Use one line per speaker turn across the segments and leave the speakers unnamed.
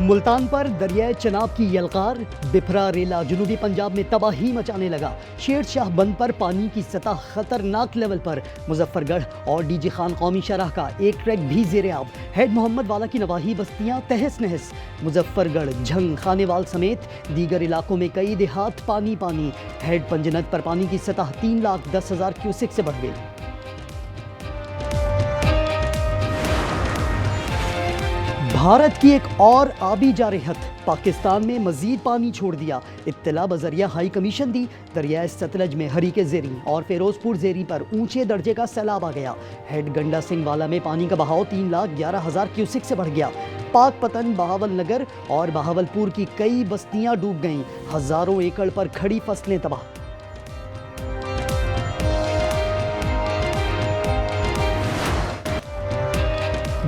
मुल्तान पर दरियाए चनाब की यलकार, बिफरा रेला जुनूबी पंजाब में तबाही मचाने लगा। शेर शाह बंद पर पानी की सतह खतरनाक लेवल पर। मुजफ्फरगढ़ और डीजी खान कौमी शाहराह का एक ट्रैक भी ज़ेर-ए-आब। हेड मोहम्मद वाला की नवाही बस्तियां तहस नहस। मुजफ्फरगढ़, झंग, खानेवाल समेत दीगर इलाकों में कई देहात पानी पानी। हेड पंजनद पर पानी की सतह 3,10,000 क्यूसेक से बढ़ गई। भारत की एक और आबी जारहत, पाकिस्तान में मजीद पानी छोड़ दिया। इत्तला बजरिया हाई कमीशन दी। दरियाए सतलज में हरीके ज़ेरी और फिरोजपुर ज़ेरी पर ऊंचे दर्जे का सैलाब आ गया। हेड गंडा सिंह वाला में पानी का बहाव 3,11,000 क्यूसेक से बढ़ गया। पाक पतन, बहावल नगर और बहावलपुर की कई बस्तियां डूब गईं। हजारों एकड़ पर खड़ी फसलें तबाह।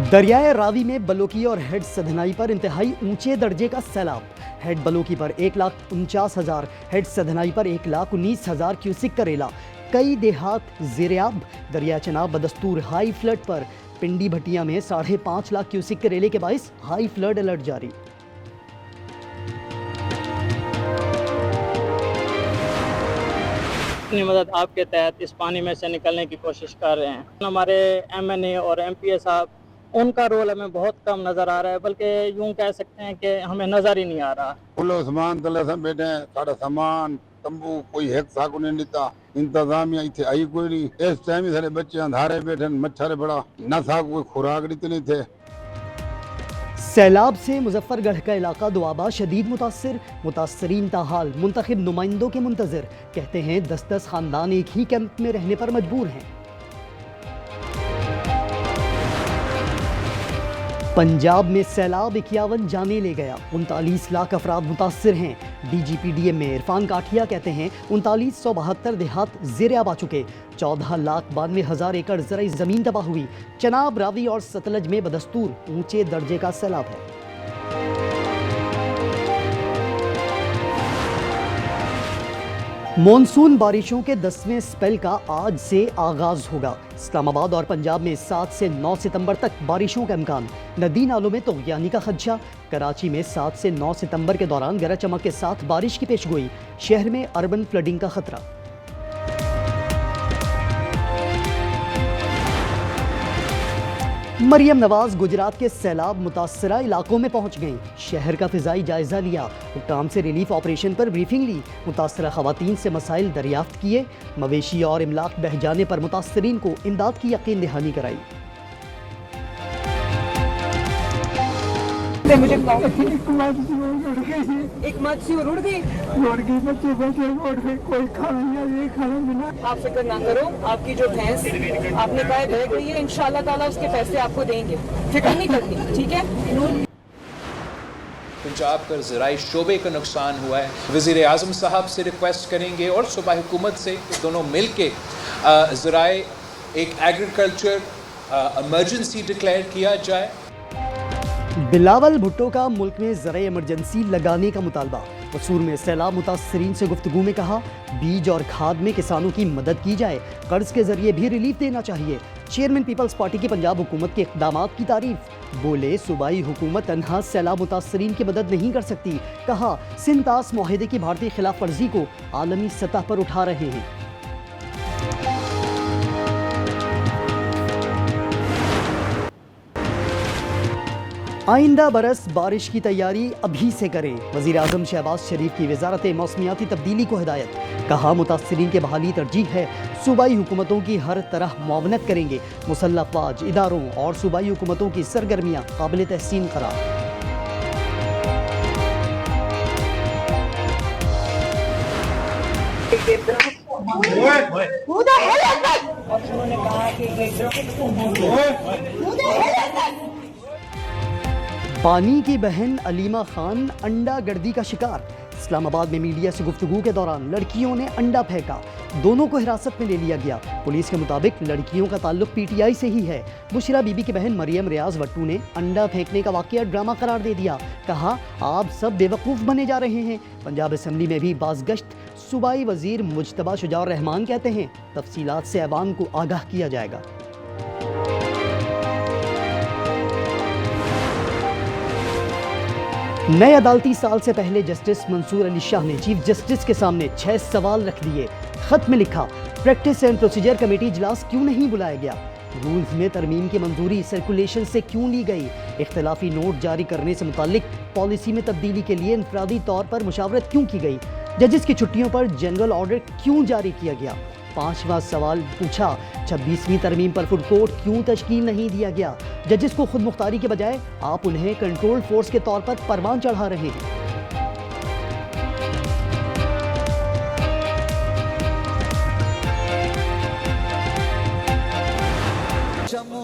दरियाए रावी में बलोकी और हेड सधनाई पर इंतहाई ऊंचे दर्जे का सैलाब। हेड बलोकी पर 1,49,000, हेड सधनाई पर 1,19,000 क्यूसिक करेला। कई देहात ज़ेर-ए-आब। दरिया चनाब बदस्तूर हाई फ्लड पर। पिंडी भटिया में 5.5 लाख क्यूसिक करेले के बाइस हाई फ्लड अलर्ट जारी।
अपनी मदद आपके तहत इस पानी में से निकलने की कोशिश कर रहे हैं। हमारे MNA और MPA साहब, उनका रोल हमें बहुत कम नज़र आ रहा है, बल्कि यूं कह सकते हैं कि हमें नज़र ही नहीं आ रहा।
खुलो सामान तले सब बैठे हैं, सारा सामान तंबू कोई एक साकू नहीं लेता। इंतजामिया इतने आई कोई नहीं। इस टाइम सारे बच्चे अंधारे बैठे, मच्छर बड़ा न साकू कोई खुराक नहीं थे।
सैलाब से मुजफ्फरगढ़ का इलाका दुआबा शदीद मुतासिर। मुतासरीन ताहाल मुंतखब नुमाइंदों के मुंतजर। कहते हैं 10-10 खानदान एक ही कैंप में रहने पर मजबूर हैं। पंजाब में सैलाब 51 जाने ले गया। 39 लाख अफराद मुतासिर हैं। DGPDM में इरफान काठिया कहते हैं 3972 देहात ज़ेर-ए-आब आ चुके। 14,92,000 एकड़ ज़राई ज़मीन तबाह हुई। चनाब, रावी और सतलज में बदस्तूर ऊंचे दर्जे का सैलाब है। मॉनसून बारिशों के 10वें स्पेल का आज से आगाज होगा। इस्लामाबाद और पंजाब में 7 से 9 सितंबर तक बारिशों का इम्कान। नदी नालों में तग़यानी का खदशा। कराची में 7 से 9 सितंबर के दौरान गरज चमक के साथ बारिश की पेशगोई। शहर में अर्बन फ्लडिंग का खतरा। मरियम नवाज गुजरात के सैलाब मुतासरा इलाकों में पहुंच गईं। शहर का फिजाई जायजा लिया। हुक्काम से रिलीफ ऑपरेशन पर ब्रीफिंग ली। मुतासरा खवातीन से मसाइल दरियाफ्त किए। मवेशी और इमलाक बह जाने पर मुतासरीन को इमदाद की यकीन दहानी कराई।
मुझे एक मच्छी उड़ गई, बच्चे उड़ गए, कोई खाना ये खाना मिला। आप फिक्र ना करो, आपकी जो भैंस आपने कहा बह गई है, इंशाल्लाह ताला उसके पैसे आपको देंगे, फिक्र नहीं करनी, ठीक है।
पंजाब का ज़राई शोबे का नुकसान हुआ है। वज़ीर आज़म साहब से रिक्वेस्ट करेंगे और सूबाई हुकूमत से दोनों मिल के ज़राई एक एग्रीकल्चर इमरजेंसी डिक्लेयर किया जाए।
बिलावल भुट्टो का मुल्क में ज़राई इमरजेंसी लगाने का मुतालबा। कसूर में सैलाब मुतासरीन से गुफ्तगू में कहा बीज और खाद में किसानों की मदद की जाए। कर्ज के जरिए भी रिलीफ देना चाहिए। चेयरमैन पीपल्स पार्टी की पंजाब हुकूमत के इक़दामात की तारीफ। बोले सूबाई हुकूमत तन्हा सैलाब मुतासरीन की मदद नहीं कर सकती। कहा सिंतास मुआहदे की भारतीय खिलाफ वर्जी को आलमी सतह पर उठा रहे हैं। आइंदा बरस बारिश की तैयारी अभी से करें। वज़ीर आज़म शहबाज शरीफ की वज़ारत मौसमियाती तब्दीली को हिदायत। कहा मुतासरीन के बहाली तरजीह है। सूबाई हुकूमतों की हर तरह मुआवनत करेंगे। मुसल्लह अफवाज, इदारों और सूबाई हुकूमतों की सरगर्मियाँ काबिल तहसीन करार।
उन्होंने कहा कि
पानी की बहन अलीमा खान अंडा गर्दी का शिकार। इस्लामाबाद में मीडिया से गुफ्तगू के दौरान लड़कियों ने अंडा फेंका। दोनों को हिरासत में ले लिया गया। पुलिस के मुताबिक लड़कियों का ताल्लुक PTI से ही है। बुशरा बीबी की बहन मरियम रियाज वट्टू ने अंडा फेंकने का वाकया ड्रामा करार दे दिया। कहा आप सब बेवकूफ़ बने जा रहे हैं। पंजाब असम्बली में भी बाज़गश्त। सूबाई वज़ीर मुज्तबा शुजाउर रहमान कहते हैं तफसीलात से अवाम को आगाह किया जाएगा। नए अदालती साल से पहले जस्टिस मंसूर अली शाह ने चीफ जस्टिस के सामने 6 सवाल रख दिए। खत में लिखा, प्रैक्टिस एंड प्रोसीजर कमेटी इजलास क्यों नहीं बुलाया गया? रूल्स में तरमीम की मंजूरी सर्कुलेशन से क्यों ली गई? इख्तलाफी नोट जारी करने से मुतालिक पॉलिसी में तब्दीली के लिए इनफरादी तौर पर मुशावरत क्यों की गई? जजेस की छुट्टियों पर जनरल ऑर्डर क्यों जारी किया गया? 5वां सवाल पूछा, 26वीं तरमीम पर फुड कोर्ट क्यों तश्कील नहीं दिया गया? जजेस को खुद मुख्तारी के बजाय आप उन्हें कंट्रोल फोर्स के तौर पर परवान चढ़ा रहे हैं।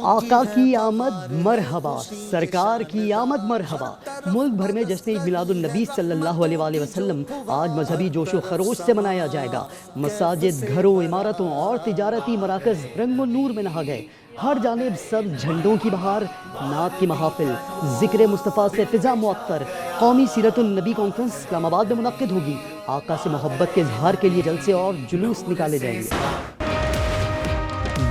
आका की आमद मरहबा, सरकार की आमद मरहबा। मुल्क भर में जश्न ईद मिलादुन नबी सल्लल्लाहु अलैहि वसल्लम आज मजहबी जोशो खरोश से मनाया जाएगा। मसाजिद, घरों, इमारतों और तिजारती मराकज़ रंग व नूर में नहा गए। हर जानिब सब झंडों की बहार, नात की महाफिल, जिक्र मुस्तफ़ा से फिज़ा मुअत्तर। कौमी सीरतुन नबी कॉन्फ्रेंस इस्लामाबाद में मुनक्किद होगी। आका से मोहब्बत के इजहार के लिए जलसे और जुलूस निकाले जाएंगे।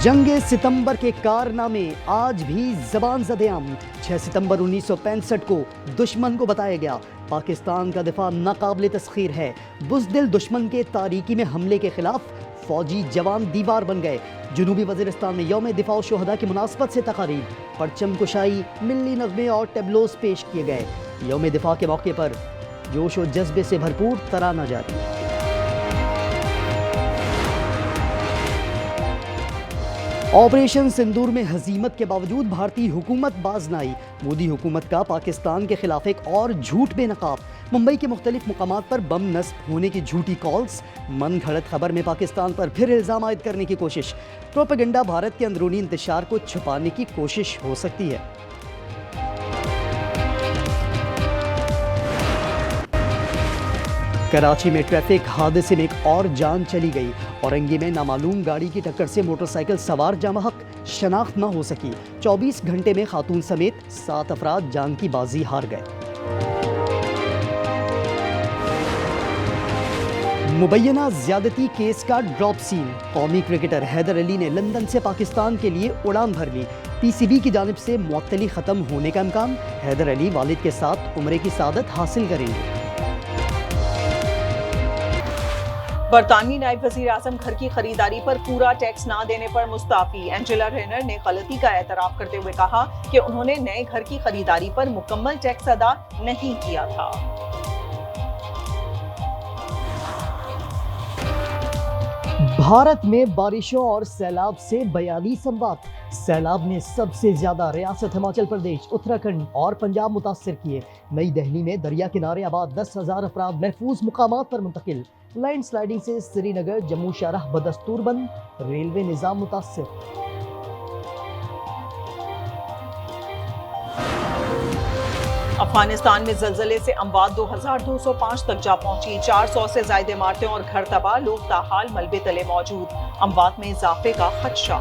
जंगे सितंबर के कारनामे आज भी ज़बान ज़द-ए-आम। 6 सितंबर 1965 को दुश्मन को बताया गया। पाकिस्तान का दिफा नाकाबिल तस्खीर है। बुज़दिल दुश्मन के तारीकी में हमले के खिलाफ फौजी जवान दीवार बन गए। जनूबी वज़ीरिस्तान में यौम दिफा शुहदा की मुनासबत से तकारीब, परचम कुशाई, मिल्ली नग़मे और टेबलोस पेश किए गए। यौम दिफा के मौके पर जोश व जज्बे से भरपूर तराना जारी। ऑपरेशन सिंदूर में हजीमत के बावजूद भारतीय हुकूमत बाज न आई। मोदी हुकूमत का पाकिस्तान के खिलाफ एक और झूठ बेनकाब। मुंबई के मुख्तलिफ मुकामात पर बम नस्ब होने की झूठी कॉल्स। मन घड़त खबर में पाकिस्तान पर फिर इल्ज़ाम आयद करने की कोशिश। प्रोपेगेंडा भारत के अंदरूनी इंतशार को छुपाने की कोशिश हो सकती है। कराची में ट्रैफिक हादसे में एक और जान चली गई। औरंगी में नामालूम गाड़ी की टक्कर से मोटरसाइकिल सवार जामहक शनाख्त न हो सकी। 24 घंटे में खातून समेत 7 अफराद जान की बाजी हार गए। मुबैना ज्यादती केस का ड्रॉप सीन। कौमी क्रिकेटर हैदर अली ने लंदन से पाकिस्तान के लिए उड़ान भर ली। पीसीबी की जानिब से मुअत्तली खत्म होने का इम्कान। हैदर अली वालिद के साथ उम्रे की सादत हासिल करेंगे।
बरतानवी नायब वज़ीर आज़म घर की खरीदारी पर पूरा टैक्स ना देने पर मुस्ताफी। एंजेला रेनर ने गलती का एतराफ करते हुए कहा कि उन्होंने नए घर की खरीदारी पर मुकम्मल टैक्स अदा नहीं किया था।
भारत में बारिशों और सैलाब से 42 अमवात। सैलाब ने सबसे ज्यादा रियासत हिमाचल प्रदेश, उत्तराखंड और पंजाब मुतासर किए। नई दिल्ली में दरिया किनारे आबाद 10,000 अफराद महफूज मुकामात पर मुंतकिल। लैंड स्लाइडिंग से श्रीनगर जम्मू शाहराह बदस्तूर बंद। रेलवे निजाम मुतासर।
अफगानिस्तान में जलजले से अमवात 2205 तक जा पहुंची। 400 से ज्यादा इमारतें और घर तबाह, लोग ताहाल मलबे तले मौजूद। अमवात में इजाफे का खदशा।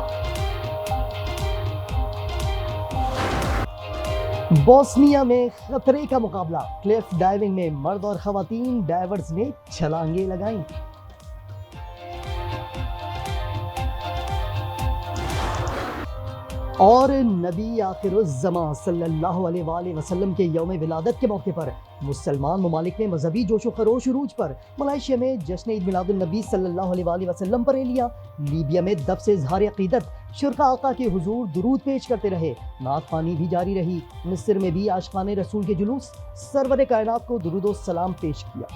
बोस्निया में खतरे का मुकाबला। क्लिफ डाइविंग में मर्द और खवातीन डाइवर्स ने छलांगे लगाई। और नबी आखिरुज़्ज़मां सल्लल्लाहु अलैहि वसल्लम के यौम विलादत के मौके पर मुसलमान ममालिक ने मजहबी जोशो खरोश उरूज पर। मलेशिया में जश्न ईद मिलादुन नबी सल्लल्लाहु अलैहि वसल्लम पर लिया। लीबिया में दब से इज़हार अक़ीदत। शुरका आका के हुजूर दुरूद पेश करते रहे। नात ख़वानी भी जारी रही। मिस्र में भी आशिक़ाने रसूल के जुलूस। सरवर कायनात को दुरूद व सलाम पेश किया।